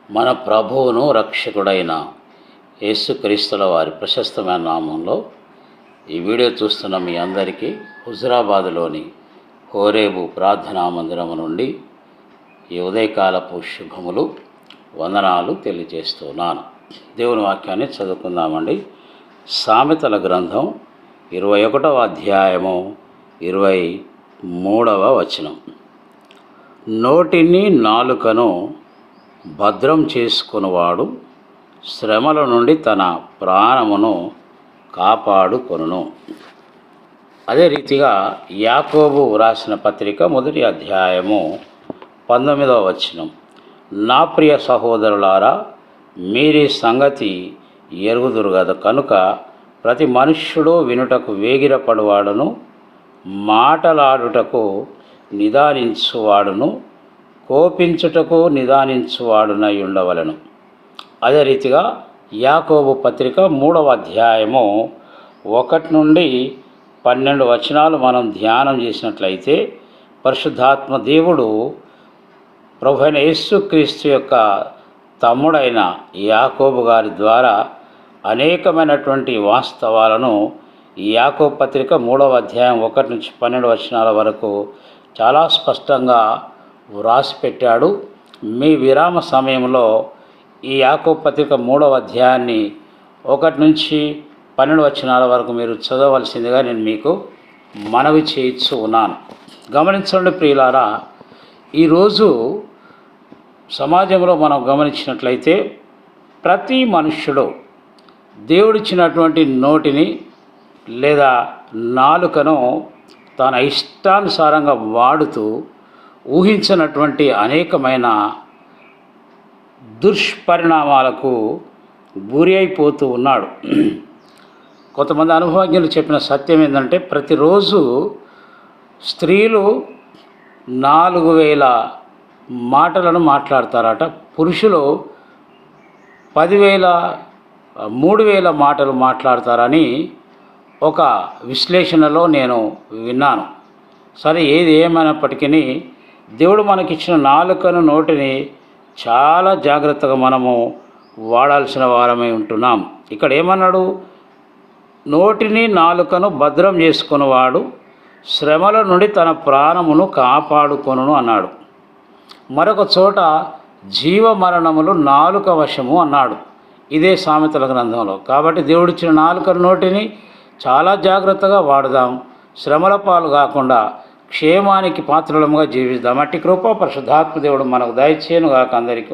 మన ప్రభువును రక్షకుడైన యేసుక్రీస్తుల వారి ప్రశస్తమైన నామంలో ఈ వీడియో చూస్తున్న మీ అందరికీ హుజురాబాదులోని హోరేబు ప్రార్థనా మందిరము నుండి ఈ ఉదయకాలపు శుభములు వందనాలు తెలియజేస్తున్నాను. దేవుని వాక్యాన్ని చదువుకుందామండి. సామెతల గ్రంథం 21వ అధ్యాయము 23వ వచనం. నోటిని నాలుకను భద్రం చేసుకునివాడు శ్రమల నుండి తన ప్రాణమును కాపాడుకొనును. అదే రీతిగా యాకోబు రాసిన పత్రిక 1వ అధ్యాయము 19వ వచనం. నా ప్రియ సహోదరులారా, మీరీ సంగతి ఎరుగుదురు గదా, కనుక ప్రతి మనుష్యుడు వినుటకు వేగిరపడువాడును, మాటలాడుటకు నిదానించువాడును, కోపించుటకు నిదానించువాడునై ఉండవలెను. అదే రీతిగా యాకోబు పత్రిక 3వ అధ్యాయము 1 నుండి 12 వచనాలు మనం ధ్యానం చేసినట్లయితే, పరిశుద్ధాత్మ దేవుడు ప్రభువైన యేసుక్రీస్తు యొక్క తమ్ముడైన యాకోబు గారి ద్వారా అనేకమైనటువంటి వాస్తవాలను ఈ యాకోబు పత్రిక 3వ అధ్యాయం 1 నుంచి 12 వచనాల వరకు చాలా స్పష్టంగా వ్రాసి పెట్టాడు. మీ విరామ సమయంలో ఈ యాకోబు పత్రిక 3వ అధ్యాయాన్ని 1 నుంచి 12 వచనాల వరకు మీరు చదవవలసిందిగా నేను మీకు మనవి చేయించు ఉన్నాను. గమనించండి ప్రియులారా, ఈరోజు సమాజంలో మనం గమనించినట్లయితే ప్రతి మనుష్యుడు దేవుడిచ్చినటువంటి నోటిని లేదా నాలుకను తన ఇష్టానుసారంగా వాడుతూ ఊహించినటువంటి అనేకమైన దుష్పరిణామాలకు గురి అయిపోతూ ఉన్నాడు. కొంతమంది అనుభవజ్ఞులు చెప్పిన సత్యం ఏంటంటే, ప్రతిరోజు స్త్రీలు 4000 మాటలను మాట్లాడతారట, పురుషులు 3000 మాటలు మాట్లాడతారని ఒక విశ్లేషణలో నేను విన్నాను. సరే, ఏది ఏమైనప్పటికీ దేవుడు మనకిచ్చిన నాలుకను, నోటిని చాలా జాగ్రత్తగా మనము వాడాల్సిన వారమై ఉంటున్నాం. ఇక్కడ ఏమన్నాడు? నోటిని నాలుకను భద్రం చేసుకునేవాడు శ్రమల నుండి తన ప్రాణమును కాపాడుకొనును అన్నాడు. మరొక చోట జీవ మరణములు నాలుక వశము అన్నాడు. ఇదే సామెతల గ్రంథంలో. కాబట్టి దేవుడిచ్చిన నాలుకను, నోటిని చాలా జాగ్రత్తగా వాడదాం. శ్రమల పాలు కాకుండా క్షేమానికి పాత్రలముగా జీవిద్దాం. అట్టి కృప పరిశుద్ధాత్మ దేవుడు మనకు దయచేయును గాక. అందరికీ